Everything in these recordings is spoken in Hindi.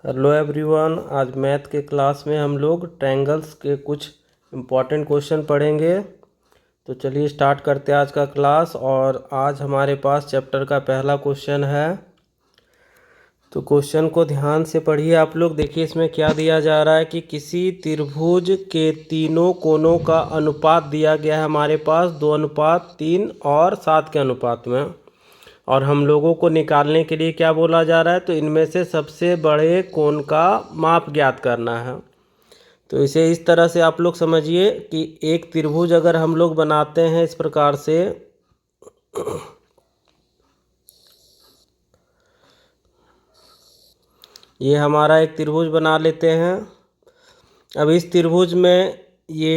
हेलो एवरीवन, आज मैथ के क्लास में हम लोग ट्रायंगल्स के कुछ इम्पॉर्टेंट क्वेश्चन पढ़ेंगे। तो चलिए स्टार्ट करते हैं आज का क्लास। और आज हमारे पास चैप्टर का पहला क्वेश्चन है। तो क्वेश्चन को ध्यान से पढ़िए आप लोग। देखिए इसमें क्या दिया जा रहा है कि किसी त्रिभुज के तीनों कोनों का अनुपात दिया गया है हमारे पास 2:3 और 7 के अनुपात में। और हम लोगों को निकालने के लिए क्या बोला जा रहा है, तो इनमें से सबसे बड़े कोण का माप ज्ञात करना है। तो इसे इस तरह से आप लोग समझिए कि एक त्रिभुज अगर हम लोग बनाते हैं इस प्रकार से, ये हमारा एक त्रिभुज बना लेते हैं। अब इस त्रिभुज में ये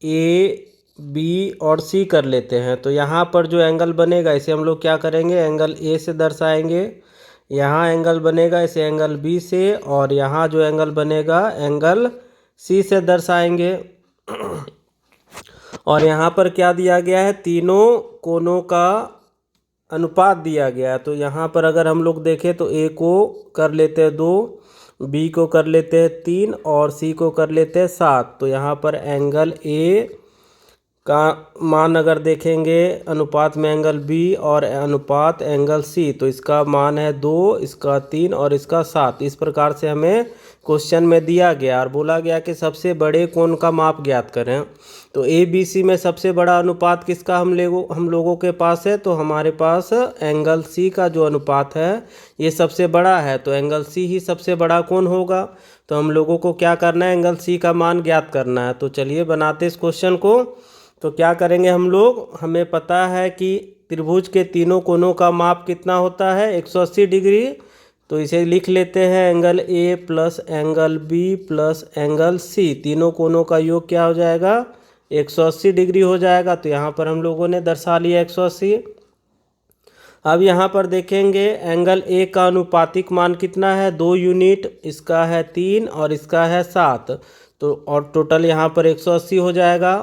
ए बी और सी कर लेते हैं। तो यहाँ पर जो एंगल बनेगा इसे हम लोग क्या करेंगे, एंगल ए से दर्शाएंगे। यहाँ एंगल बनेगा इसे एंगल बी से, और यहाँ जो एंगल बनेगा एंगल सी से दर्शाएंगे। और यहाँ पर क्या दिया गया है, तीनों कोनों का अनुपात दिया गया है। तो यहाँ पर अगर हम लोग देखें तो ए को कर लेते हैं 2, बी को कर लेते हैं 3 और सी को कर लेते हैं 7। तो यहाँ पर एंगल ए का मान अगर देखेंगे अनुपात में एंगल बी और अनुपात एंगल सी, तो इसका मान है 2, इसका 3 और इसका 7। इस प्रकार से हमें क्वेश्चन में दिया गया और बोला गया कि सबसे बड़े कोण का माप ज्ञात करें। तो ए बी सी में सबसे बड़ा अनुपात किसका हम लोगों के पास है, तो हमारे पास एंगल सी का जो अनुपात है ये सबसे बड़ा है। तो एंगल सी ही सबसे बड़ा कोण होगा। तो हम लोगों को क्या करना है, एंगल सी का मान ज्ञात करना है। तो चलिए बनाते इस क्वेश्चन को। तो क्या करेंगे हम लोग, हमें पता है कि त्रिभुज के तीनों कोनों का माप कितना होता है, 180 डिग्री। तो इसे लिख लेते हैं angle A plus angle B plus angle C, तीनों कोनों का योग क्या हो जाएगा, 180 डिग्री हो जाएगा। तो यहाँ पर हम लोगों ने दर्शा लिया 180। अब यहाँ पर देखेंगे एंगल ए का अनुपातिक मान कितना है, 2 यूनिट, इसका है 3 और इसका है 7। तो और टोटल यहाँ पर 180 हो जाएगा।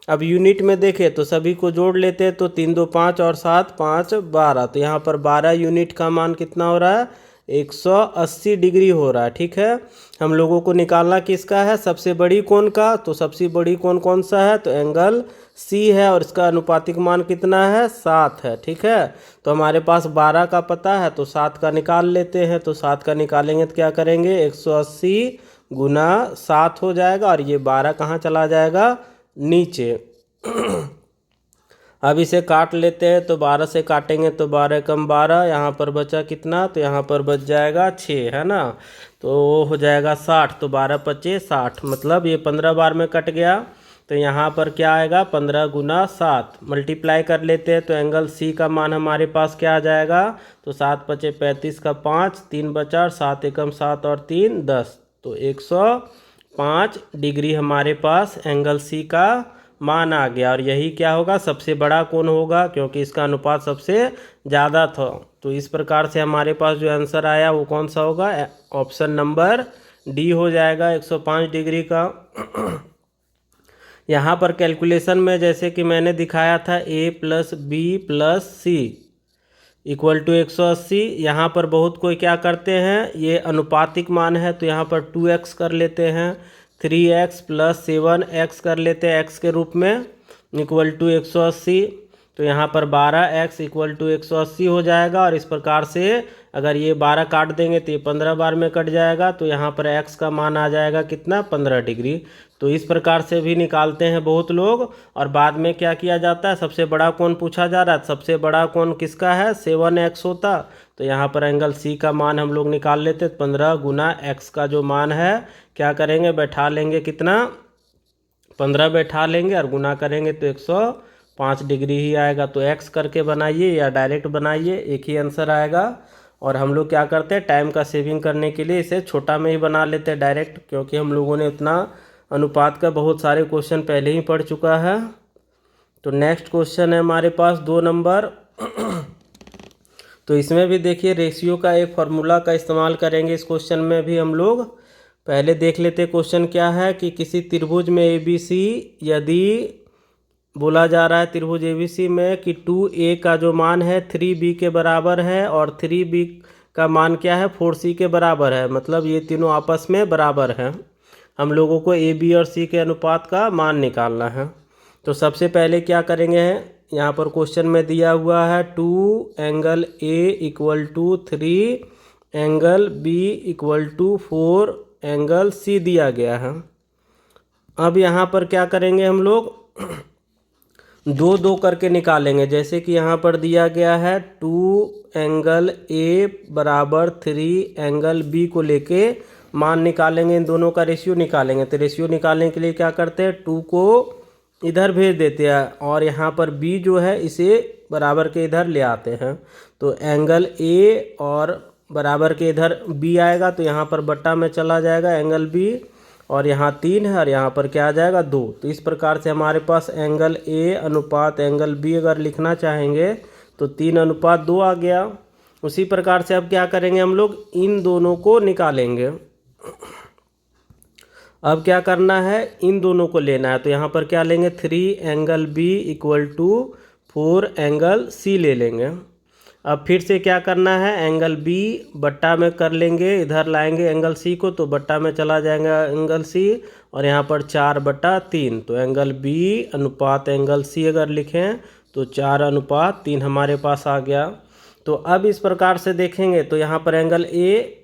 अब यूनिट में देखें तो सभी को जोड़ लेते हैं। तो 3 2 5 और 7 5 12। तो यहाँ पर 12 यूनिट का मान कितना हो रहा है, 180 डिग्री हो रहा है। ठीक है, हम लोगों को निकालना किसका है, सबसे बड़ी कोण का। तो सबसे बड़ी कोण कौन सा है, तो एंगल सी है और इसका अनुपातिक मान कितना है, 7 है। ठीक है, तो हमारे पास 12 का पता है तो 7 का निकाल लेते हैं। तो 7 का निकालेंगे तो क्या करेंगे, 180 गुना 7 हो जाएगा और ये 12 कहाँ चला जाएगा, नीचे। अब इसे काट लेते हैं। तो 12 से काटेंगे तो 12 कम 12, यहाँ पर बचा कितना, तो यहाँ पर बच जाएगा 6, है ना। तो हो जाएगा 60। तो 12 पचे 60, मतलब ये 15 बार में कट गया। तो यहाँ पर क्या आएगा, 15 गुना 7 मल्टीप्लाई कर लेते हैं। तो एंगल सी का मान हमारे पास क्या आ जाएगा, तो 7 पचे 35 का 5, 3 बचा, 7 एकम 7 और 3 10। तो 105 डिग्री हमारे पास एंगल सी का मान आ गया। और यही क्या होगा, सबसे बड़ा कोण होगा, क्योंकि इसका अनुपात सबसे ज़्यादा था। तो इस प्रकार से हमारे पास जो आंसर आया वो कौन सा होगा, ऑप्शन नंबर डी हो जाएगा, 105 डिग्री का। यहाँ पर कैलकुलेशन में जैसे कि मैंने दिखाया था, A plus B plus C equal to 180। यहाँ पर बहुत कोई क्या करते हैं, ये अनुपातिक मान है तो यहाँ पर 2x कर लेते हैं, 3x प्लस 7x कर लेते हैं x के रूप में, इक्वल टू 180। तो यहाँ पर 12x इक्वल टू 180 हो जाएगा। और इस प्रकार से अगर ये 12 काट देंगे तो ये 15 बार में कट जाएगा। तो यहाँ पर x का मान आ जाएगा कितना, 15 डिग्री। तो इस प्रकार से भी निकालते हैं बहुत लोग। और बाद में क्या किया जाता है, सबसे बड़ा कोण पूछा जा रहा है, सबसे बड़ा कोण किसका है, 7x होता। तो यहाँ पर एंगल सी का मान हम लोग निकाल लेते। 15 गुना x का जो मान है क्या करेंगे, बैठा लेंगे, कितना, 15 बैठा लेंगे और गुना करेंगे तो 105 डिग्री ही आएगा। तो x करके बनाइए या डायरेक्ट बनाइए, एक ही आंसर आएगा। और हम लोग क्या करते हैं, टाइम का सेविंग करने के लिए इसे छोटा में ही बना लेते हैं डायरेक्ट, क्योंकि हम लोगों ने उतना अनुपात का बहुत सारे क्वेश्चन पहले ही पढ़ चुका है। तो नेक्स्ट क्वेश्चन है हमारे पास 2 नंबर। तो इसमें भी देखिए रेशियो का एक फार्मूला का इस्तेमाल करेंगे इस क्वेश्चन में भी हम लोग। पहले देख लेते क्वेश्चन क्या है कि किसी त्रिभुज में ABC, यदि बोला जा रहा है त्रिभुज ABC में कि 2A का जो मान है 3B के बराबर है और 3B का मान क्या है, 4C के बराबर है, मतलब ये तीनों आपस में बराबर हैं। हम लोगों को ए बी और सी के अनुपात का मान निकालना है। तो सबसे पहले क्या करेंगे, यहाँ पर क्वेश्चन में दिया हुआ है 2 angle A equal to 3 angle B equal to 4 angle C दिया गया है। अब यहाँ पर क्या करेंगे हम लोग, दो दो करके निकालेंगे। जैसे कि यहाँ पर दिया गया है 2 एंगल ए बराबर 3 एंगल बी को लेके मान निकालेंगे, इन दोनों का रेशियो निकालेंगे। तो रेशियो निकालने के लिए क्या करते हैं, 2 को इधर भेज देते हैं और यहाँ पर बी जो है इसे बराबर के इधर ले आते हैं। तो एंगल ए और बराबर के इधर बी आएगा, तो यहाँ पर बट्टा में चला जाएगा एंगल बी, और यहाँ 3 है और यहाँ पर क्या आ जाएगा 2। तो इस प्रकार से हमारे पास एंगल ए अनुपात एंगल बी अगर लिखना चाहेंगे तो 3:2 आ गया। उसी प्रकार से अब क्या करेंगे, हम लोग इन दोनों को निकालेंगे। अब क्या करना है, इन दोनों को लेना है। तो यहाँ पर क्या लेंगे, 3 angle B equal to 4 angle C ले लेंगे। अब फिर से क्या करना है, एंगल बी बट्टा में कर लेंगे, इधर लाएंगे एंगल सी को, तो बट्टा में चला जाएगा एंगल सी, और यहाँ पर 4/3। तो एंगल बी अनुपात एंगल सी अगर लिखें तो 4:3 हमारे पास आ गया। तो अब इस प्रकार से देखेंगे तो यहाँ पर एंगल ए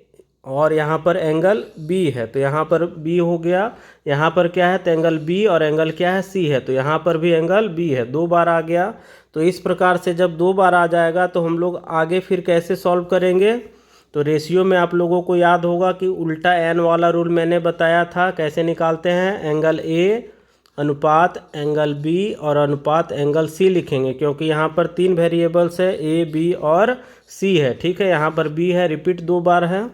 और यहाँ पर एंगल बी है, तो यहाँ पर बी हो गया, यहाँ पर क्या है, तो एंगल बी और एंगल क्या है, सी है, तो यहाँ पर भी एंगल बी है, 2 बार आ गया। तो इस प्रकार से जब 2 बार आ जाएगा तो हम लोग आगे फिर कैसे सॉल्व करेंगे। तो रेशियो में आप लोगों को याद होगा कि उल्टा एन वाला रूल मैंने बताया था, कैसे निकालते हैं, एंगल ए अनुपात एंगल बी और अनुपात एंगल सी लिखेंगे, क्योंकि यहाँ पर 3 वेरिएबल्स है, ए बी और सी है, ठीक है। यहाँ पर बी है, रिपीट 2 बार है।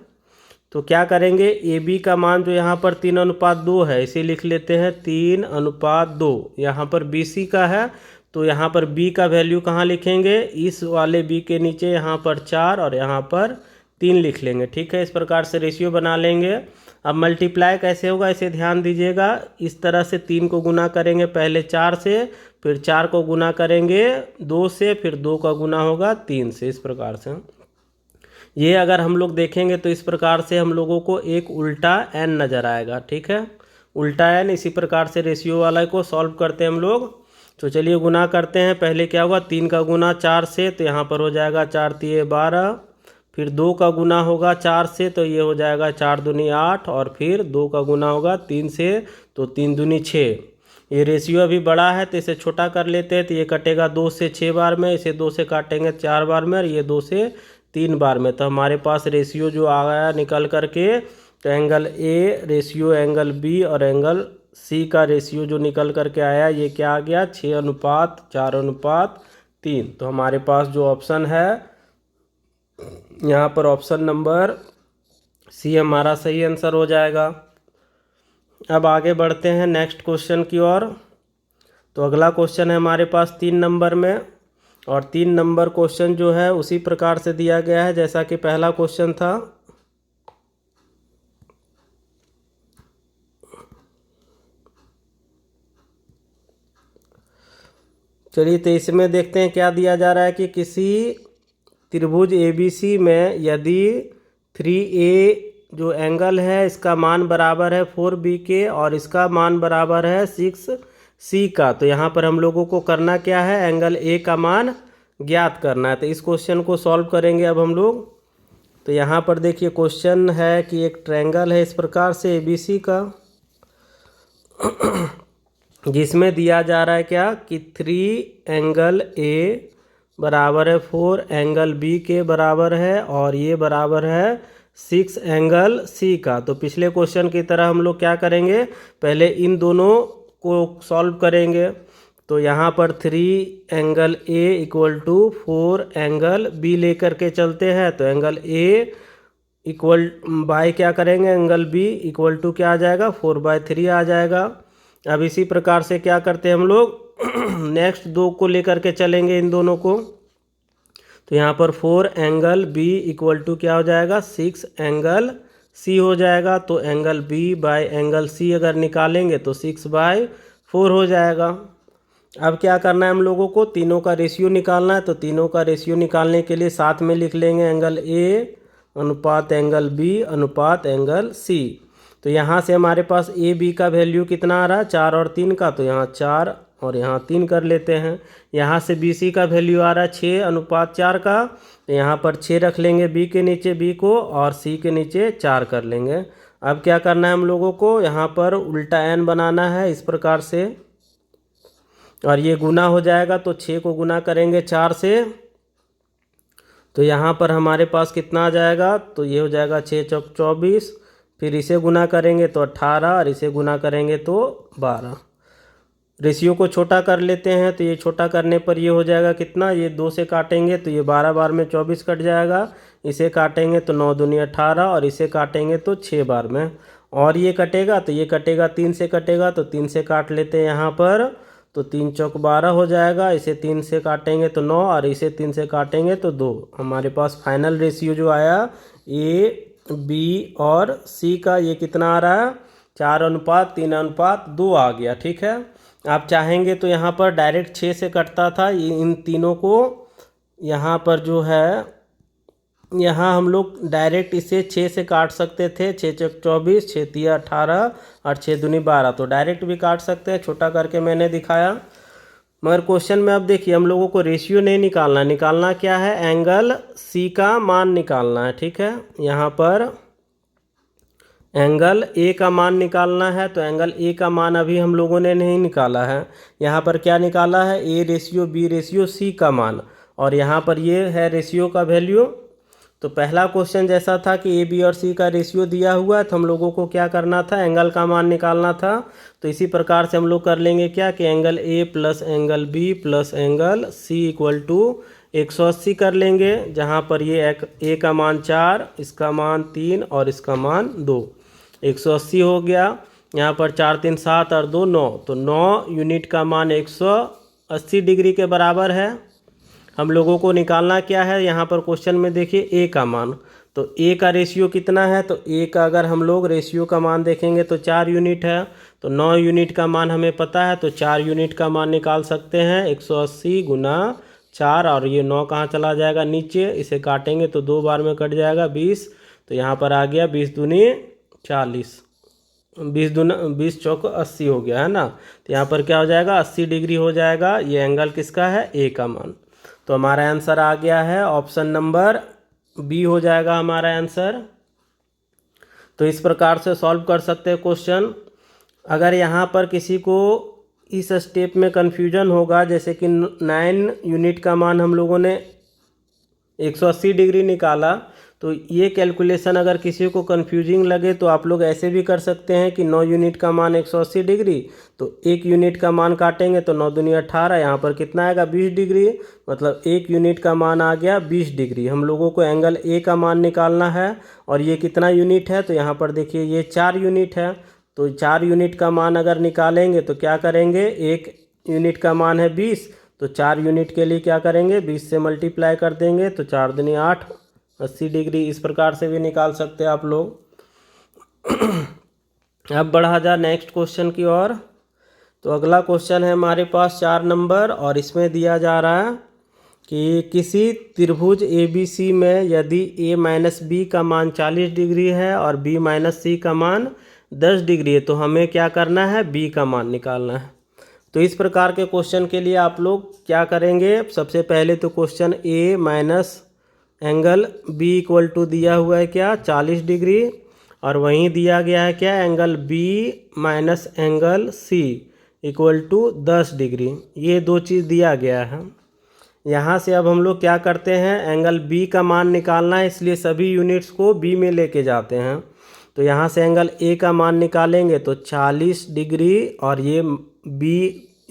तो क्या करेंगे, ए बी का मान जो यहाँ पर 3:2 है, इसे लिख लेते हैं 3:2। यहाँ पर बी सी का है, तो यहाँ पर b का वैल्यू कहाँ लिखेंगे, इस वाले b के नीचे यहाँ पर 4 और यहाँ पर 3 लिख लेंगे, ठीक है। इस प्रकार से रेशियो बना लेंगे। अब मल्टीप्लाई कैसे होगा इसे ध्यान दीजिएगा। इस तरह से 3 को गुना करेंगे पहले 4 से, फिर 4 को गुना करेंगे 2 से, फिर 2 का गुना होगा 3 से। इस प्रकार से ये अगर हम लोग देखेंगे तो इस प्रकार से हम लोगों को एक उल्टा n नज़र आएगा, ठीक है, उल्टा n। इसी प्रकार से रेशियो वाला को सॉल्व करते हैं हम लोग। तो चलिए गुना करते हैं। पहले क्या होगा, 3 का गुना 4 से, तो यहाँ पर हो जाएगा 4 3 12, फिर 2 का गुना होगा 4 से, तो ये हो जाएगा 4 दूनी 8, और फिर 2 का गुना होगा 3 से, तो 3 दूनी 6। ये रेशियो अभी बड़ा है तो इसे छोटा कर लेते हैं। तो ये कटेगा 2 से 6 बार में, इसे 2 से काटेंगे 4 बार में, और ये 2 से 3 बार में। तो हमारे पास रेशियो जो आ गया निकल करके, तो angle A ratio angle B और एंगल सी का रेशियो जो निकल करके आया, ये क्या आ गया, 6:4:3। तो हमारे पास जो ऑप्शन है यहाँ पर ऑप्शन नंबर सी हमारा सही आंसर हो जाएगा। अब आगे बढ़ते हैं नेक्स्ट क्वेश्चन की ओर। तो अगला क्वेश्चन है हमारे पास 3 नंबर में, और 3 नंबर क्वेश्चन जो है उसी प्रकार से दिया गया है जैसा कि पहला क्वेश्चन था। चलिए तो इसमें देखते हैं क्या दिया जा रहा है कि किसी त्रिभुज ABC में यदि 3A जो एंगल है इसका मान बराबर है 4B के, और इसका मान बराबर है 6C का। तो यहाँ पर हम लोगों को करना क्या है, एंगल A का मान ज्ञात करना है। तो इस क्वेश्चन को सॉल्व करेंगे अब हम लोग। तो यहाँ पर देखिए क्वेश्चन है कि एक ट्रायंगल है इस प्रकार से ABC का, जिसमें दिया जा रहा है क्या कि 3 एंगल A बराबर है 4 एंगल B के बराबर है, और ये बराबर है 6 एंगल C का। तो पिछले क्वेश्चन की तरह हम लोग क्या करेंगे, पहले इन दोनों को सॉल्व करेंगे। तो यहाँ पर 3 angle A equal to 4 angle B लेकर के चलते हैं। तो एंगल A इक्वल बाय क्या करेंगे, एंगल B इक्वल टू क्या आ जाएगा, 4/3 आ जाएगा। अब इसी प्रकार से क्या करते हैं हम लोग, नेक्स्ट 2 को लेकर के चलेंगे इन दोनों को। तो यहाँ पर 4 एंगल B इक्वल टू क्या हो जाएगा, 6 एंगल C हो जाएगा। तो angle B bye angle C अगर निकालेंगे तो 6/4 हो जाएगा। अब क्या करना है हम लोगों को, तीनों का रेशियो निकालना है। तो तीनों का रेशियो निकालने के लिए साथ में लिख लेंगे एंगल A अनुपात एंगल बी अनुपात एंगल सी। तो यहाँ से हमारे पास ए बी का वैल्यू कितना आ रहा है 4 और 3 का, तो यहाँ 4 और यहाँ 3 कर लेते हैं। यहाँ से बी सी का वैल्यू आ रहा है 6 अनुपात 4 का, तो यहाँ पर 6 रख लेंगे बी के नीचे बी को और सी के नीचे 4 कर लेंगे। अब क्या करना है हम लोगों को, यहाँ पर उल्टा एन बनाना है इस प्रकार से, और ये गुना हो जाएगा तो 6 को गुना करेंगे 4 से, तो यहाँ पर हमारे पास कितना आ जाएगा, तो ये हो जाएगा 6 चौक 24, फिर इसे गुना करेंगे तो 18 और इसे गुना करेंगे तो 12। रेशियो को छोटा कर लेते हैं, तो ये छोटा करने पर ये हो जाएगा कितना, ये 2 से काटेंगे तो ये 12 बार में 24 कट जाएगा, इसे काटेंगे तो 9 दूनी 18 और इसे काटेंगे तो 6 बार में, और ये कटेगा तो ये कटेगा 3 से कटेगा, तो 3 से काट लेते हैं यहाँ पर, तो 3 चौक 12 हो जाएगा, इसे 3 से काटेंगे तो 9 और इसे 3 से काटेंगे तो 2। हमारे पास फाइनल रेशियो जो आया ए बी और सी का ये कितना आ रहा है 4 अनुपात 3 अनुपात 2 आ गया। ठीक है, आप चाहेंगे तो यहाँ पर डायरेक्ट 6 से कटता था, इन तीनों को यहाँ पर जो है यहाँ हम लोग डायरेक्ट इसे 6 से काट सकते थे, 6 चौक 24, 6 तिया 18 और 6 दूनी 12, तो डायरेक्ट भी काट सकते हैं, छोटा करके मैंने दिखाया। मगर क्वेश्चन में अब देखिए हम लोगों को रेशियो नहीं निकालना, निकालना क्या है, एंगल सी का मान निकालना है। ठीक है, यहाँ पर एंगल ए का मान निकालना है, तो एंगल ए का मान अभी हम लोगों ने नहीं निकाला है, यहाँ पर क्या निकाला है, A ratio B ratio C का मान, और यहाँ पर ये है रेशियो का वैल्यू। तो पहला क्वेश्चन जैसा था कि ए बी और सी का रेशियो दिया हुआ है, तो हम लोगों को क्या करना था, एंगल का मान निकालना था। तो इसी प्रकार से हम लोग कर लेंगे क्या कि angle A plus angle B plus angle C equal to 180 कर लेंगे, जहाँ पर ये ए का मान 4, इसका मान 3 और इसका मान 2, 180 हो गया। यहाँ पर 4 3 7 और 2 9, तो 9 यूनिट का मान 180 डिग्री के बराबर है। हम लोगों को निकालना क्या है, यहाँ पर क्वेश्चन में देखिए ए का मान, तो ए का रेशियो कितना है, तो ए का अगर हम लोग रेशियो का मान देखेंगे तो 4 यूनिट है, तो 9 यूनिट का मान हमें पता है, तो 4 यूनिट का मान निकाल सकते हैं 180 गुना 4, और ये 9 कहाँ चला जाएगा नीचे, इसे काटेंगे तो 2 बार में कट जाएगा 20, तो यहाँ पर आ गया 20 दूनी 40, 20 चौक 80 हो गया है ना। तो यहाँ पर क्या हो जाएगा 80 डिग्री हो जाएगा, ये एंगल किसका है, ए का मान। तो हमारा आंसर आ गया है ऑप्शन नंबर बी हो जाएगा हमारा आंसर। तो इस प्रकार से सॉल्व कर सकते हैं क्वेश्चन। अगर यहाँ पर किसी को इस स्टेप में कन्फ्यूजन होगा, जैसे कि 9 यूनिट का मान हम लोगों ने 180 डिग्री निकाला, तो ये कैलकुलेशन अगर किसी को कन्फ्यूजिंग लगे तो आप लोग ऐसे भी कर सकते हैं कि 9 यूनिट का मान 180 डिग्री, तो 1 यूनिट का मान काटेंगे तो 9 दूनी 18, यहाँ पर कितना आएगा 20 डिग्री, मतलब 1 यूनिट का मान आ गया 20 डिग्री। हम लोगों को एंगल ए का मान निकालना है, और ये कितना यूनिट है, तो यहाँ पर देखिए ये 4 यूनिट है, तो 4 यूनिट का मान अगर निकालेंगे तो क्या करेंगे, 1 यूनिट का मान है 20, तो 4 यूनिट के लिए क्या करेंगे 20 से मल्टीप्लाई कर देंगे, तो 4 दूनी 8, 80 डिग्री। इस प्रकार से भी निकाल सकते हैं आप लोग। अब बढ़ा जा नेक्स्ट क्वेश्चन की ओर। तो अगला क्वेश्चन है हमारे पास 4 नंबर, और इसमें दिया जा रहा है कि किसी त्रिभुज ABC में यदि a माइनस बी का मान 40 डिग्री है और b माइनस सी का मान 10 डिग्री है, तो हमें क्या करना है, b का मान निकालना है। तो इस प्रकार के क्वेश्चन के लिए आप लोग क्या करेंगे, सबसे पहले तो question a minus angle b equal to दिया हुआ है क्या 40 डिग्री, और वहीं दिया गया है क्या angle b minus angle c equal to 10 degree, ये दो चीज़ दिया गया है। यहाँ से अब हम लोग क्या करते हैं, एंगल b का मान निकालना है, इसलिए सभी यूनिट्स को b में लेके जाते हैं। तो यहाँ से एंगल a का मान निकालेंगे तो 40 डिग्री, और ये b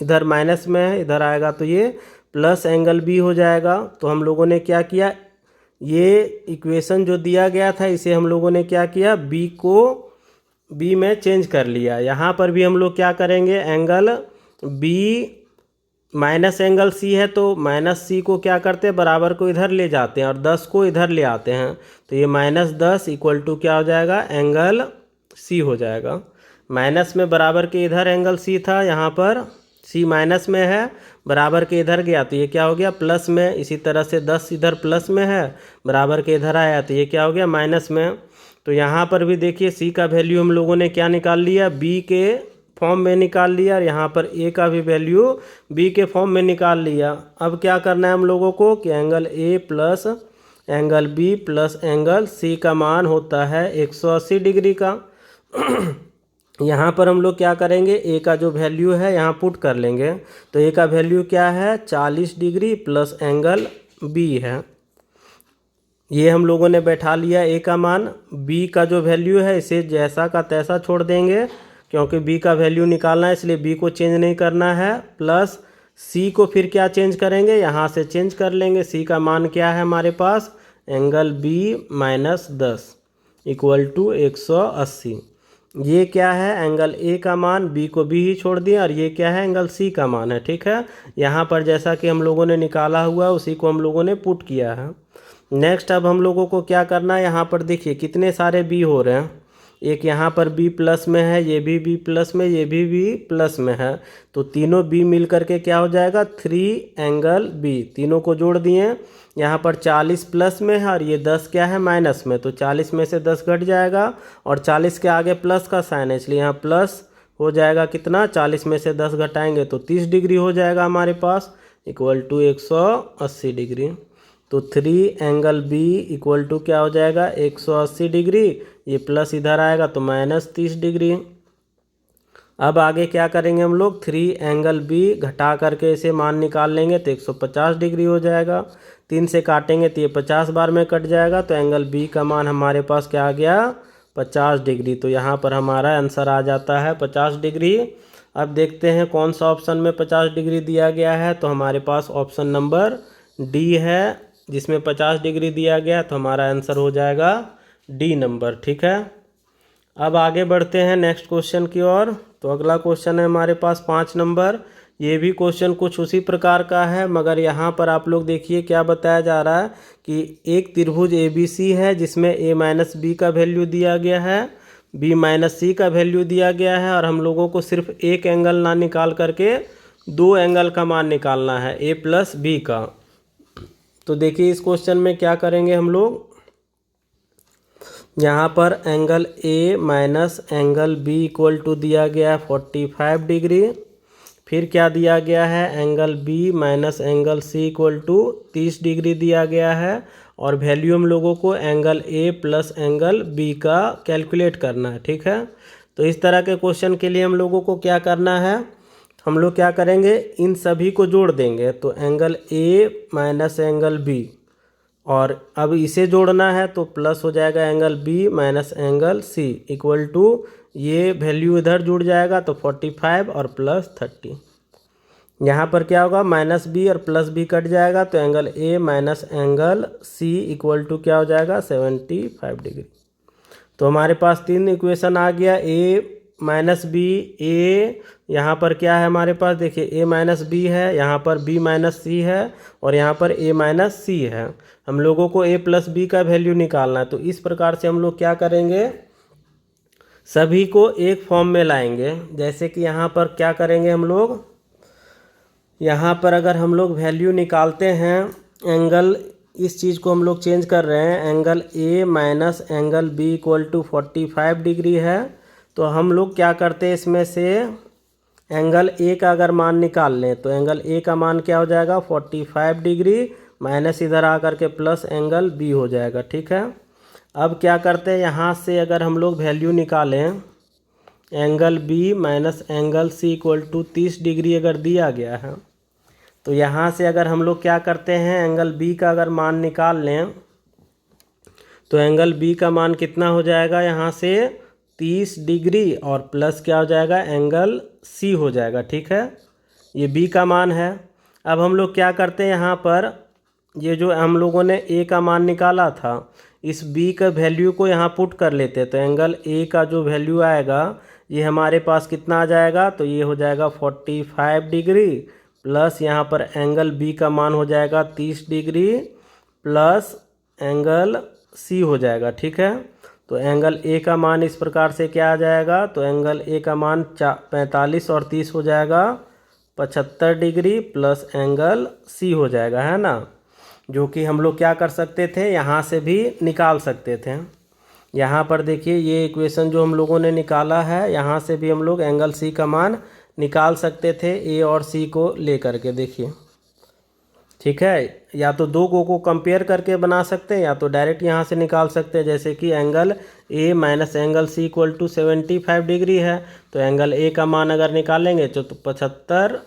इधर माइनस में है, इधर आएगा तो ये प्लस एंगल b हो जाएगा। तो हम लोगों ने क्या किया, ये इक्वेशन जो दिया गया था इसे हम लोगों ने क्या किया, b को b में चेंज कर लिया। यहाँ पर भी हम लोग क्या करेंगे, angle b minus angle c है, तो माइनस c को क्या करते हैं, बराबर को इधर ले जाते हैं और 10 को इधर ले आते हैं, तो ये -10 इक्वल टू क्या हो जाएगा, एंगल c हो जाएगा। माइनस में बराबर के इधर एंगल c था, यहाँ पर c माइनस में है, बराबर के इधर गया तो ये क्या हो गया प्लस में, इसी तरह से 10 इधर प्लस में है, बराबर के इधर आया तो ये क्या हो गया माइनस में। तो यहाँ पर भी देखिए सी का वैल्यू हम लोगों ने क्या निकाल लिया, बी के फॉर्म में निकाल लिया, और यहाँ पर ए का भी वैल्यू बी के फॉर्म में निकाल लिया। अब क्या करना है हम लोगों को कि angle A plus angle B plus angle C का मान होता है 180 डिग्री का। यहाँ पर हम लोग क्या करेंगे, ए का जो वैल्यू है यहाँ पुट कर लेंगे। तो ए का वैल्यू क्या है 40 डिग्री प्लस एंगल बी है, ये हम लोगों ने बैठा लिया ए का मान। बी का जो वैल्यू है इसे जैसा का तैसा छोड़ देंगे, क्योंकि बी का वैल्यू निकालना है इसलिए बी को चेंज नहीं करना है। प्लस सी को फिर क्या चेंज करेंगे, यहाँ से चेंज कर लेंगे। सी का मान क्या है हमारे पास, angle B minus 10 equal to 180। ये क्या है एंगल ए का मान, बी को बी ही छोड़ दिया, और ये क्या है एंगल सी का मान है। ठीक है, यहाँ पर जैसा कि हम लोगों ने निकाला हुआ उसी को हम लोगों ने पुट किया है। नेक्स्ट अब हम लोगों को क्या करना है, यहाँ पर देखिए कितने सारे बी हो रहे हैं। एक यहाँ पर बी प्लस में है, ये भी बी प्लस में, ये भी बी प्लस में है, तो तीनों बी मिल करके क्या हो जाएगा 3 एंगल बी। तीनों को जोड़ दिए, यहाँ पर 40 प्लस में है और ये 10 क्या है माइनस में, तो 40 में से 10 घट जाएगा और 40 के आगे प्लस का साइन है इसलिए यहाँ प्लस हो जाएगा कितना, 40 में से 10 घटाएंगे तो 30 डिग्री हो जाएगा हमारे पास, इक्वल टू 180 डिग्री। तो 3 एंगल बी इक्वल टू क्या हो जाएगा 180 डिग्री, ये प्लस इधर आएगा तो माइनस 30 डिग्री। अब आगे क्या करेंगे हम लोग, 3 एंगल बी घटा करके इसे मान निकाल लेंगे तो 150 डिग्री हो जाएगा। 3 से काटेंगे तो ये 50 बार में कट जाएगा, तो एंगल बी का मान हमारे पास क्या आ गया 50 डिग्री। तो यहाँ पर हमारा आंसर आ जाता है 50 डिग्री। अब देखते हैं कौन सा ऑप्शन में 50 डिग्री दिया गया है, तो हमारे पास ऑप्शन नंबर डी है जिसमें 50 डिग्री दिया गया, तो हमारा आंसर हो जाएगा डी नंबर। ठीक है, अब आगे बढ़ते हैं नेक्स्ट क्वेश्चन की ओर। तो अगला क्वेश्चन है हमारे पास 5 नंबर। ये भी क्वेश्चन कुछ उसी प्रकार का है, मगर यहाँ पर आप लोग देखिए क्या बताया जा रहा है कि एक त्रिभुज ABC है जिसमें a माइनस बी का वैल्यू दिया गया है, b माइनस सी का वैल्यू दिया गया है, और हम लोगों को सिर्फ एक एंगल ना निकाल करके 2 एंगल का मान निकालना है a प्लस बी का। तो देखिए इस क्वेश्चन में क्या करेंगे हम लोग, यहाँ पर angle A minus angle B equal to दिया गया है 45 डिग्री। फिर क्या दिया गया है, angle B minus angle C equal to 30 degree दिया गया है, और वैल्यू हम लोगों को angle A plus angle B का कैलकुलेट करना है। ठीक है, तो इस तरह के क्वेश्चन के लिए हम लोगों को क्या करना है, हम लोग क्या करेंगे इन सभी को जोड़ देंगे। तो angle A minus angle B, और अब इसे जोड़ना है तो प्लस हो जाएगा angle B minus angle C equal to, ये वैल्यू इधर जुड़ जाएगा तो 45 और प्लस 30। यहाँ पर क्या होगा माइनस बी और प्लस बी कट जाएगा, तो angle A minus angle C equal to क्या हो जाएगा 75 डिग्री। तो हमारे पास 3 इक्वेशन आ गया, ए माइनस बी, ए यहाँ पर क्या है हमारे पास देखिए ए माइनस बी है, यहाँ पर बी माइनस सी है, और यहाँ पर ए माइनस सी है। हम लोगों को ए प्लस बी का वैल्यू निकालना है, तो इस प्रकार से हम लोग क्या करेंगे सभी को एक फॉर्म में लाएंगे। जैसे कि यहाँ पर क्या करेंगे हम लोग, यहाँ पर अगर हम लोग वैल्यू निकालते हैं एंगल, इस चीज़ को हम लोग चेंज कर रहे हैं, angle A minus angle B equal to 45 degree है, तो हम लोग क्या करते हैं इसमें से एंगल ए का अगर मान निकाल लें तो एंगल ए का मान क्या हो जाएगा 45 डिग्री, माइनस इधर आकर के प्लस एंगल बी हो जाएगा। ठीक है, अब क्या करते हैं यहाँ से अगर हम लोग वैल्यू निकालें angle B minus angle C equal to 30 degree अगर दिया गया है, तो यहाँ से अगर हम लोग क्या करते हैं एंगल बी का अगर मान निकाल लें तो एंगल बी का मान कितना हो जाएगा यहाँ से 30 डिग्री, और प्लस क्या हो जाएगा एंगल सी हो जाएगा। ठीक है, ये बी का मान है। अब हम लोग क्या करते हैं यहाँ पर ये जो हम लोगों ने ए का मान निकाला था इस बी का वैल्यू को यहाँ पुट कर लेते हैं, तो एंगल ए का जो वैल्यू आएगा ये हमारे पास कितना आ जाएगा, तो ये हो जाएगा 45 डिग्री, प्लस यहाँ पर एंगल बी का मान हो जाएगा 30 डिग्री प्लस एंगल सी हो जाएगा। ठीक है, तो एंगल ए का मान इस प्रकार से क्या आ जाएगा, तो एंगल ए का मान 45 और 30 हो जाएगा 75 डिग्री प्लस एंगल सी हो जाएगा, है ना, जो कि हम लोग क्या कर सकते थे, यहाँ से भी निकाल सकते थे। यहाँ पर देखिए ये इक्वेशन जो हम लोगों ने निकाला है, यहाँ से भी हम लोग एंगल सी का मान निकाल सकते थे ए और सी को ले करके। देखिए ठीक है, या तो दो को कंपेयर करके बना सकते हैं या तो डायरेक्ट यहाँ से निकाल सकते हैं। जैसे कि angle A minus angle C equal to 75 degree है, तो एंगल ए का मान अगर निकालेंगे तो 75,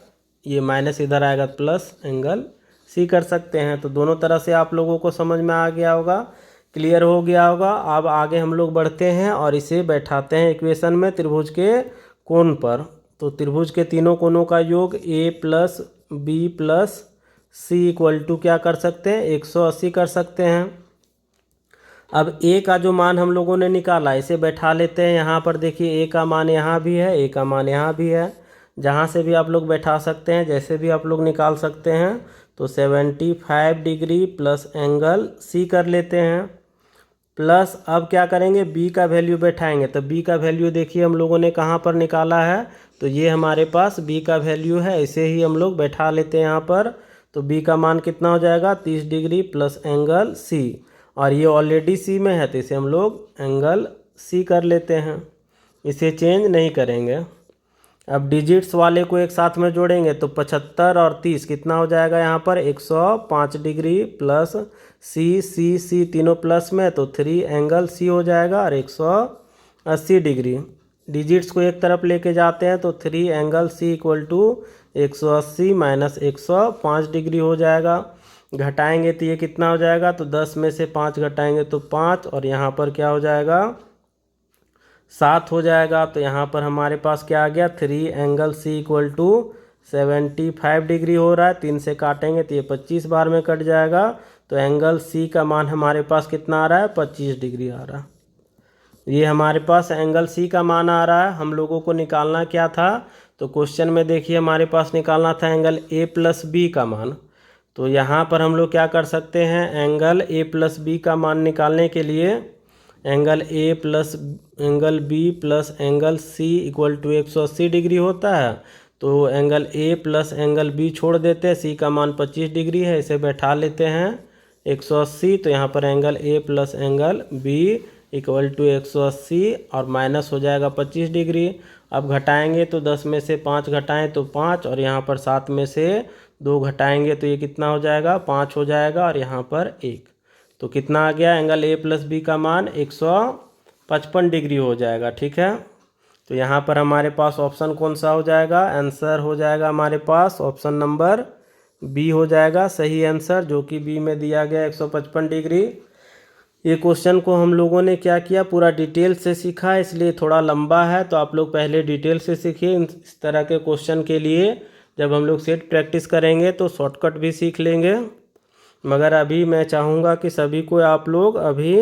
ये माइनस इधर आएगा प्लस एंगल सी कर सकते हैं। तो दोनों तरह से आप लोगों को समझ में आ गया होगा, क्लियर हो गया होगा। अब आगे हम लोग बढ़ते हैं और इसे बैठाते हैं इक्वेशन में त्रिभुज के कोण पर। तो त्रिभुज के तीनों कोणों का योग A plus B plus C equal to क्या कर सकते हैं, 180 कर सकते हैं। अब ए का जो मान हम लोगों ने निकाला इसे बैठा लेते हैं यहाँ पर। देखिए ए का मान यहाँ भी है, ए का मान यहाँ भी है, जहाँ से भी आप लोग बैठा सकते हैं, जैसे भी आप लोग निकाल सकते हैं। तो 75 डिग्री प्लस एंगल सी कर लेते हैं, प्लस अब क्या करेंगे, बी का वैल्यू बैठाएंगे। तो बी का वैल्यू देखिए हम लोगों ने कहाँ पर निकाला है, तो ये हमारे पास बी का वैल्यू है, इसे ही हम लोग बैठा लेते हैं यहाँ पर। तो बी का मान कितना हो जाएगा, 30 डिग्री प्लस एंगल सी, और ये ऑलरेडी सी में है तो इसे हम लोग एंगल सी कर लेते हैं, इसे चेंज नहीं करेंगे। अब डिजिट्स वाले को एक साथ में जोड़ेंगे तो 75 और 30 कितना हो जाएगा यहाँ पर, 105 डिग्री प्लस सी तीनों प्लस में, तो 3 एंगल सी हो जाएगा और 180 डिग्री। डिजिट्स को एक तरफ लेके जाते हैं तो 3 एंगल सी इक्वल टू 180 माइनस 105 डिग्री हो जाएगा। घटाएंगे तो ये कितना हो जाएगा, तो 10 में से 5 घटाएंगे तो 5, और यहाँ पर क्या हो जाएगा, 7 हो जाएगा। तो यहाँ पर हमारे पास क्या आ गया, 3 angle C equal to 75 degree हो रहा है। 3 से काटेंगे तो ये 25 बार में कट जाएगा। तो एंगल सी का मान हमारे पास कितना आ रहा है, 25 डिग्री आ रहा है। ये हमारे पास एंगल सी का मान आ रहा है। हम लोगों को निकालना क्या था, तो क्वेश्चन में देखिए हमारे पास निकालना था एंगल ए प्लस बी का मान। तो यहाँ पर हम लोग क्या कर सकते हैं, एंगल ए प्लस बी का मान निकालने के लिए angle A plus angle B plus angle C equal to 180 degree होता है। तो angle A plus angle B छोड़ देते हैं, सी का मान 25 डिग्री है, इसे बैठा लेते हैं 180। तो यहाँ पर angle A plus angle B equal to 180 और माइनस हो जाएगा 25 डिग्री। अब घटाएंगे तो 10 में से 5 घटाएं तो 5, और यहाँ पर 7 में से 2 घटाएंगे तो ये कितना हो जाएगा, 5 हो जाएगा, और यहाँ पर 1। तो कितना आ गया, एंगल ए प्लस बी का मान 155 डिग्री हो जाएगा। ठीक है, तो यहाँ पर हमारे पास ऑप्शन कौन सा हो जाएगा, आंसर हो जाएगा हमारे पास ऑप्शन नंबर बी हो जाएगा सही आंसर, जो कि बी में दिया गया 155 डिग्री। ये क्वेश्चन को हम लोगों ने क्या किया, पूरा डिटेल से सीखा, इसलिए थोड़ा लंबा है, तो आप लोग पहले डिटेल से सीखिए। इस तरह के क्वेश्चन के लिए जब हम लोग सेट प्रैक्टिस करेंगे तो शॉर्टकट भी सीख लेंगे। मगर अभी मैं चाहूँगा कि सभी को आप लोग अभी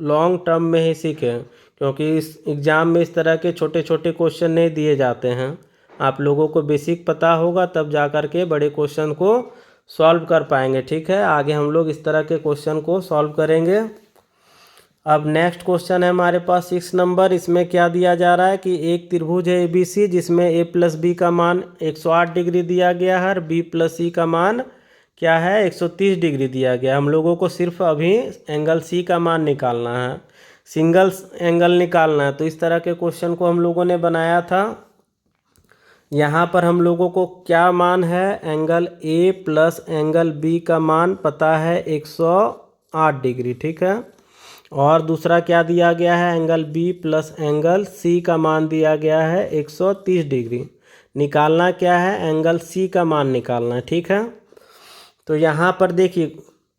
लॉन्ग टर्म में ही सीखें, क्योंकि इस एग्ज़ाम में इस तरह के छोटे छोटे क्वेश्चन नहीं दिए जाते हैं। आप लोगों को बेसिक पता होगा तब जा कर के बड़े क्वेश्चन को सॉल्व कर पाएंगे। ठीक है, आगे हम लोग इस तरह के क्वेश्चन को सॉल्व करेंगे। अब नेक्स्ट क्वेश्चन है हमारे पास 6 नंबर। इसमें क्या दिया जा रहा है कि एक त्रिभुज है ABC, जिसमें a प्लस बी का मान 108 डिग्री दिया गया है और b प्लस सी का मान क्या है, 130 डिग्री दिया गया। हम लोगों को सिर्फ अभी एंगल सी का मान निकालना है, सिंगल एंगल निकालना है। तो इस तरह के क्वेश्चन को हम लोगों ने बनाया था। यहाँ पर हम लोगों को क्या मान है, angle A plus angle B का मान पता है 108 डिग्री। ठीक है, और दूसरा क्या दिया गया है, angle B plus angle C का मान दिया गया है 130 डिग्री। निकालना क्या है, एंगल सी का मान निकालना है। ठीक है, तो यहाँ पर देखिए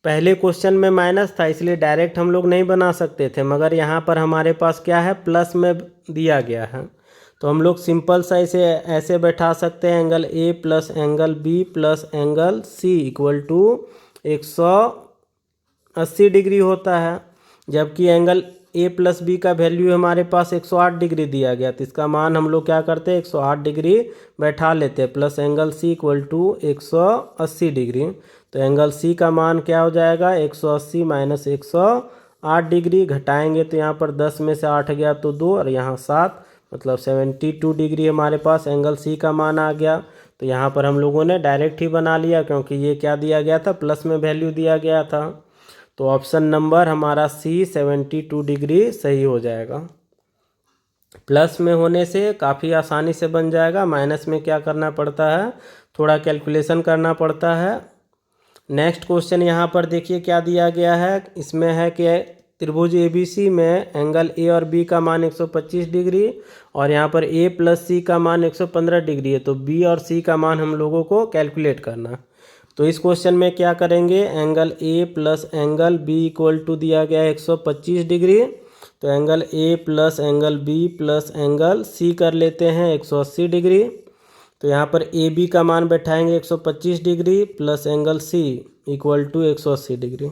पहले क्वेश्चन में माइनस था, इसलिए डायरेक्ट हम लोग नहीं बना सकते थे, मगर यहाँ पर हमारे पास क्या है, प्लस में दिया गया है। तो हम लोग सिंपल सा इसे ऐसे बैठा सकते हैं, angle A plus angle B plus angle C equal to 180 degree होता है। जबकि एंगल ए प्लस बी का वैल्यू हमारे पास 108 डिग्री दिया गया, तो इसका मान हम लोग क्या करते हैं, 108 डिग्री बैठा लेते हैं, plus angle C equal to 180 degree. तो एंगल सी का मान क्या हो जाएगा, 180 माइनस 108 डिग्री। घटाएंगे तो यहाँ पर 10 में से 8 गया तो 2, और यहाँ 7, मतलब 72 डिग्री हमारे पास एंगल सी का मान आ गया। तो यहाँ पर हम लोगों ने डायरेक्ट ही बना लिया, क्योंकि ये क्या दिया गया था, प्लस में वैल्यू दिया गया था। तो ऑप्शन नंबर हमारा सी 72 डिग्री सही हो जाएगा। प्लस में होने से काफ़ी आसानी से बन जाएगा, माइनस में क्या करना पड़ता है, थोड़ा कैलकुलेशन करना पड़ता है। नेक्स्ट क्वेश्चन यहाँ पर देखिए क्या दिया गया है। इसमें है कि त्रिभुज ABC में एंगल ए और बी का मान 125 डिग्री और यहाँ पर ए प्लस सी का मान 115 डिग्री है। तो बी और सी का मान हम लोगों को कैलकुलेट करना। तो इस क्वेश्चन में क्या करेंगे, angle A plus angle B equal to दिया गया है 125 डिग्री। तो angle A plus angle B plus angle C कर लेते हैं 180 डिग्री। तो यहाँ पर ए बी का मान बैठाएंगे 125 degree plus angle C equal to 180 degree.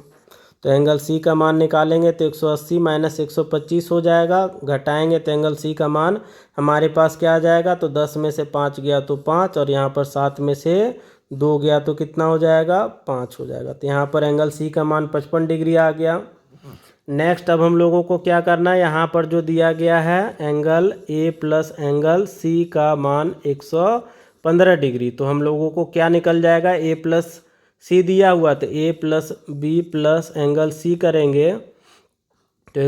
तो एंगल सी का मान निकालेंगे तो 180 माइनस 125 हो जाएगा, घटाएंगे तो एंगल सी का मान हमारे पास क्या आ जाएगा, तो 10 में से 5 गया तो 5 और यहाँ पर 7 में से 2 गया तो कितना हो जाएगा, 5 हो जाएगा। तो यहाँ पर एंगल सी का मान 55 डिग्री आ गया। नेक्स्ट अब हम लोगों को क्या करना है, यहाँ पर जो दिया गया है angle A plus angle C का मान 115 डिग्री। तो हम लोगों को क्या निकल जाएगा, ए प्लस सी दिया हुआ तो A plus B plus angle C करेंगे तो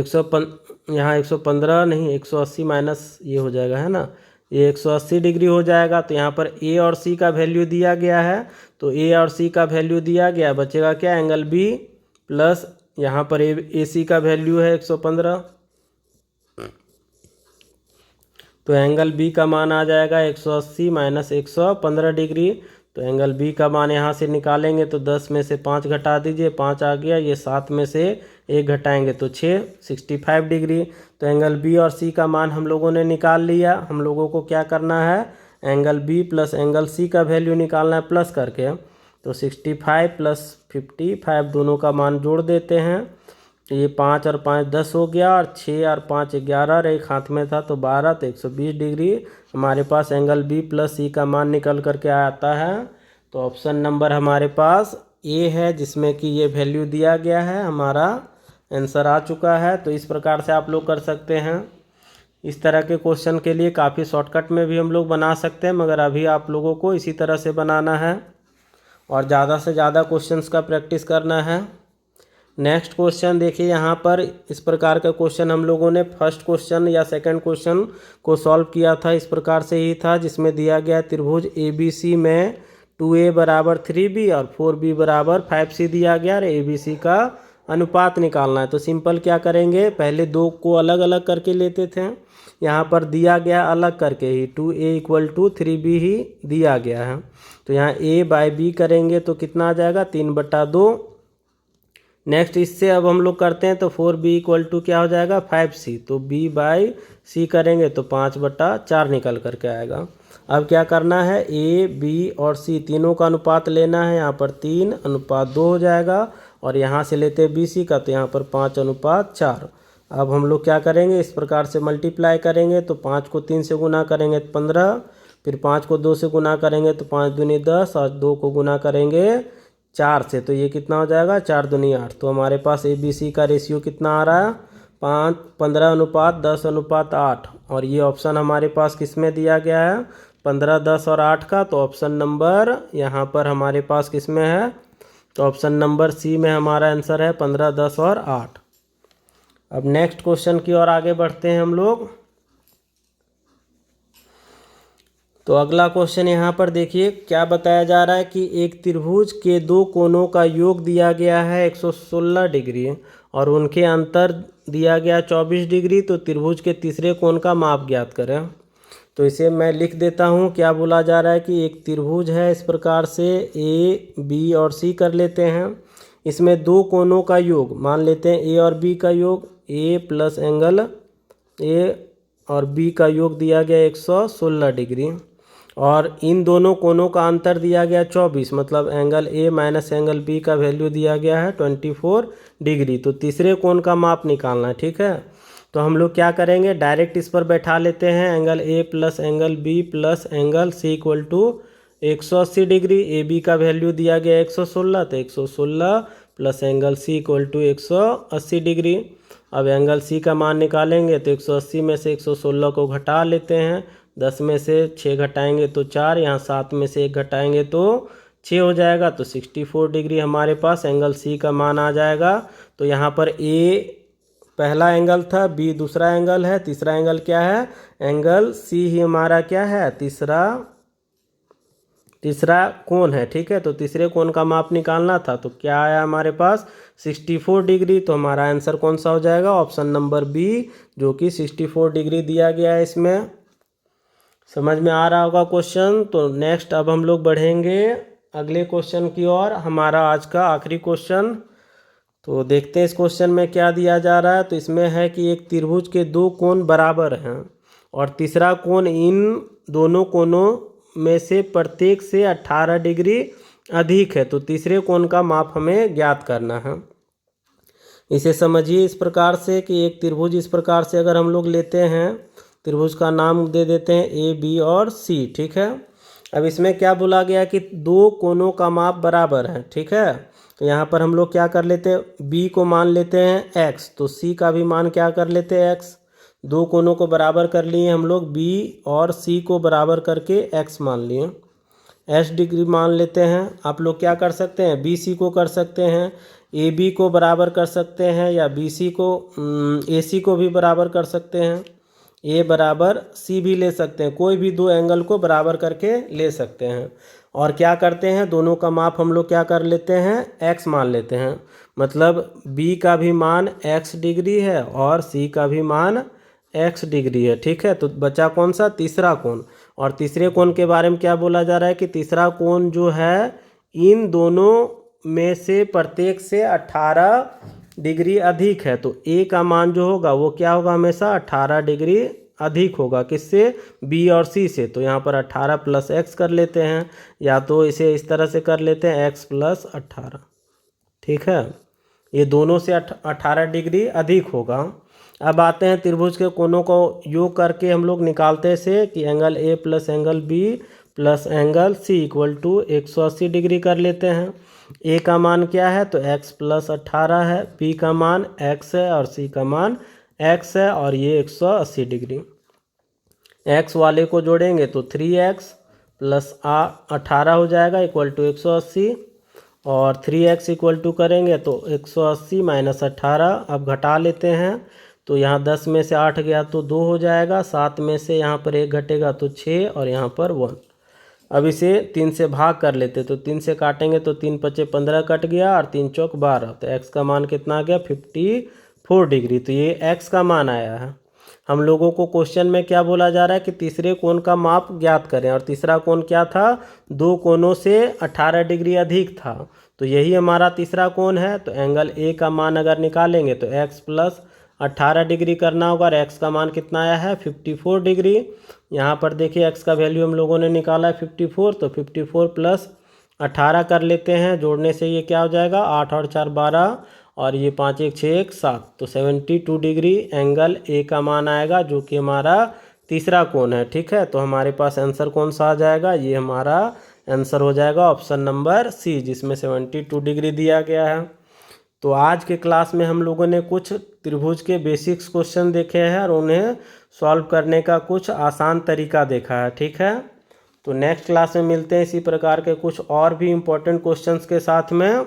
यहाँ 115 नहीं 180 माइनस ये हो जाएगा, है ना, ये 180 डिग्री हो जाएगा। तो यहाँ पर ए और सी का वैल्यू दिया गया है, तो ए और सी का वैल्यू दिया गया, बचेगा क्या, एंगल बी प्लस यहाँ पर ए सी का वैल्यू है 115। तो एंगल बी का मान आ जाएगा 180 माइनस 115 डिग्री। तो एंगल बी का मान यहाँ से निकालेंगे तो 10 में से 5 घटा दीजिए, 5 आ गया, ये 7 में से 1 घटाएंगे तो 6, 65 डिग्री। तो एंगल बी और सी का मान हम लोगों ने निकाल लिया। हम लोगों को क्या करना है, angle B plus angle C का वैल्यू निकालना है प्लस करके। तो 65 प्लस 55 दोनों का मान जोड़ देते हैं। तो ये 5 और 5 10 हो गया और 6 और 5 11 और एक हाथ में था तो 12, तो 120 डिग्री हमारे पास एंगल बी प्लस सी का मान निकल करके आता है। तो ऑप्शन नंबर हमारे पास ए है, जिसमें कि ये वैल्यू दिया गया है, हमारा आंसर आ चुका है। तो इस प्रकार से आप लोग कर सकते हैं। इस तरह के क्वेश्चन के लिए काफ़ी शॉर्टकट में भी हम लोग बना सकते हैं, मगर अभी आप लोगों को इसी तरह से बनाना है और ज़्यादा से ज़्यादा क्वेश्चंस का प्रैक्टिस करना है। नेक्स्ट क्वेश्चन देखिए, यहाँ पर इस प्रकार का क्वेश्चन हम लोगों ने फर्स्ट क्वेश्चन या सेकंड क्वेश्चन को सॉल्व किया था, इस प्रकार से ही था, जिसमें दिया गया त्रिभुज ABC में 2A बराबर 3B और 4B बराबर 5C दिया गया और ABC का अनुपात निकालना है। तो सिंपल क्या करेंगे, पहले दो को अलग अलग करके लेते थे, यहाँ पर दिया गया अलग करके ही 2A इक्वल टू 3B ही दिया गया है। तो यहाँ A बाई B करेंगे तो कितना आ जाएगा, 3/2। नेक्स्ट इससे अब हम लोग करते हैं तो 4B इक्वल टू क्या हो जाएगा, 5C। तो B बाई C करेंगे तो 5/4 निकल करके आएगा। अब क्या करना है, A B और C तीनों का अनुपात लेना है। यहाँ पर 3:2 हो जाएगा और यहाँ से लेते हैं BC का, तो यहाँ पर 5:4। अब हम लोग क्या करेंगे, इस प्रकार से मल्टीप्लाई करेंगे तो 5 को 3 से गुना करेंगे तो 15, फिर 5 को 2 से गुना करेंगे तो 5 दूनी 10 और 2 को गुना करेंगे 4 से, तो ये कितना हो जाएगा, 4 दूनी 8। तो हमारे पास ABC का रेशियो कितना आ रहा है, 15:10:8। और ये ऑप्शन हमारे पास किस में दिया गया है, 15, 10 और 8 का। तो ऑप्शन नंबर यहाँ पर हमारे पास किस में है, तो ऑप्शन नंबर सी में हमारा आंसर है 15, 10 और 8। अब नेक्स्ट क्वेश्चन की ओर आगे बढ़ते हैं हम लोग। तो अगला क्वेश्चन यहाँ पर देखिए क्या बताया जा रहा है कि एक त्रिभुज के दो कोनों का योग दिया गया है 116 डिग्री और उनके अंतर दिया गया 24 डिग्री। तो त्रिभुज के तीसरे कोण का माप ज्ञात करें। तो इसे मैं लिख देता हूँ। क्या बोला जा रहा है कि एक त्रिभुज है, इस प्रकार से A B और C कर लेते हैं। इसमें दो कोनों का योग मान लेते हैं, A और B का योग, A प्लस एंगल A और B का योग दिया गया 116 डिग्री और इन दोनों कोनों का अंतर दिया गया 24, मतलब angle A minus angle B का वैल्यू दिया गया है 24 डिग्री। तो तीसरे कोण का माप निकालना है, ठीक है। तो हम लोग क्या करेंगे, डायरेक्ट इस पर बैठा लेते हैं, angle A plus angle B plus angle C equal to 180 degree. AB का वैल्यू दिया गया 116, तो 116 plus angle C equal to 180 degree. अब एंगल C का मान निकालेंगे तो 180 में से 116 को घटा लेते हैं 10 में से 6 घटाएंगे तो 4, यहाँ 7 में से 1 घटाएंगे तो 6 हो जाएगा। तो 64 डिग्री हमारे पास एंगल सी का मान आ जाएगा। तो यहाँ पर ए पहला एंगल था, बी दूसरा एंगल है, तीसरा एंगल क्या है, एंगल सी ही हमारा क्या है, तीसरा कोण है। ठीक है, तो तीसरे कोण का माप निकालना था, तो क्या आया हमारे पास 64 डिग्री। तो हमारा आंसर कौन सा हो जाएगा, ऑप्शन नंबर बी, जो कि 64 डिग्री दिया गया है। इसमें समझ में आ रहा होगा क्वेश्चन। तो नेक्स्ट अब हम लोग बढ़ेंगे अगले क्वेश्चन की ओर, हमारा आज का आखिरी क्वेश्चन। तो देखते हैं इस क्वेश्चन में क्या दिया जा रहा है। तो इसमें है कि एक त्रिभुज के दो कोण बराबर हैं और तीसरा कोण इन दोनों कोणों में से प्रत्येक से 18 डिग्री अधिक है। तो तीसरे कोण का माप हमें ज्ञात करना है। इसे समझिए इस प्रकार से कि एक त्रिभुज इस प्रकार से अगर हम लोग लेते हैं, त्रिभुज का नाम दे देते हैं ए, बी और सी। ठीक है, अब इसमें क्या बोला गया कि दो कोणों का माप बराबर है। ठीक है, तो यहाँ पर हम लोग क्या कर लेते हैं, बी को मान लेते हैं x, तो सी का भी मान क्या कर लेते हैं x। दो कोणों को बराबर कर लिए हम लोग, b और c को बराबर करके x मान लिए। s डिग्री मान लेते हैं। आप लोग क्या कर सकते हैं, बी सी को कर सकते हैं, ए बी को बराबर कर सकते हैं, या बी सी को ए सी को भी बराबर कर सकते हैं, ए बराबर सी भी ले सकते हैं। कोई भी दो एंगल को बराबर करके ले सकते हैं। और क्या करते हैं, दोनों का माप हम लोग क्या कर लेते हैं, x मान लेते हैं। मतलब b का भी मान x डिग्री है और c का भी मान x डिग्री है। ठीक है, तो बचा कौन सा, तीसरा कोण। और तीसरे कोण के बारे में क्या बोला जा रहा है कि तीसरा कोण जो है इन दोनों में से प्रत्येक से 18 डिग्री अधिक है। तो a का मान जो होगा वो क्या होगा, हमेशा 18 डिग्री अधिक होगा। किससे, b और c से। तो यहाँ पर 18 प्लस x कर लेते हैं, या तो इसे इस तरह से कर लेते हैं x प्लस 18। ठीक है, ये दोनों से 18 डिग्री अधिक होगा। अब आते हैं त्रिभुज के कोणों को योग करके हम लोग निकालते से कि angle a plus angle b plus angle c equal to 180 degree कर लेते हैं। a का मान क्या है, तो x प्लस 18 है, b का मान x है और c का मान x है, और ये 180 डिग्री। x वाले को जोड़ेंगे तो 3x प्लस 18 हो जाएगा इक्वल टू 180, और 3x इक्वल टू करेंगे तो 180 माइनस 18। अब घटा लेते हैं, तो यहाँ 10 में से 8 गया तो 2 हो जाएगा, 7 में से यहाँ पर 1 घटेगा तो 6, और यहाँ पर 1। अब इसे 3 से भाग कर लेते, तो 3 से काटेंगे तो 3 पचे 15 कट गया, और 3 चौक 12। तो x का मान कितना आ गया, 54 डिग्री। तो ये x का मान आया है। हम लोगों को क्वेश्चन में क्या बोला जा रहा है कि तीसरे कोण का माप ज्ञात करें, और तीसरा कोण क्या था, दो कोणों से 18 डिग्री अधिक था। तो यही हमारा तीसरा कोण है। तो एंगल ए का मान अगर निकालेंगे तो x प्लस 18 डिग्री करना होगा, और x का मान कितना आया है, 54 डिग्री। यहाँ पर देखिए x का वैल्यू हम लोगों ने निकाला है 54, तो 54 प्लस 18 कर लेते हैं। जोड़ने से ये क्या हो जाएगा, 8 और 4 12, और ये 5 1 6 1 7। तो 72 डिग्री एंगल ए का मान आएगा, जो कि हमारा तीसरा कोण है। ठीक है, तो हमारे पास आंसर कौन सा आ जाएगा, ये हमारा आंसर हो जाएगा ऑप्शन नंबर सी, जिसमें 72 डिग्री दिया गया है। तो आज के क्लास में हम लोगों ने कुछ त्रिभुज के बेसिक्स क्वेश्चन देखे हैं और उन्हें सॉल्व करने का कुछ आसान तरीका देखा है। ठीक है, तो नेक्स्ट क्लास में मिलते हैं इसी प्रकार के कुछ और भी इम्पोर्टेंट क्वेश्चंस के साथ में।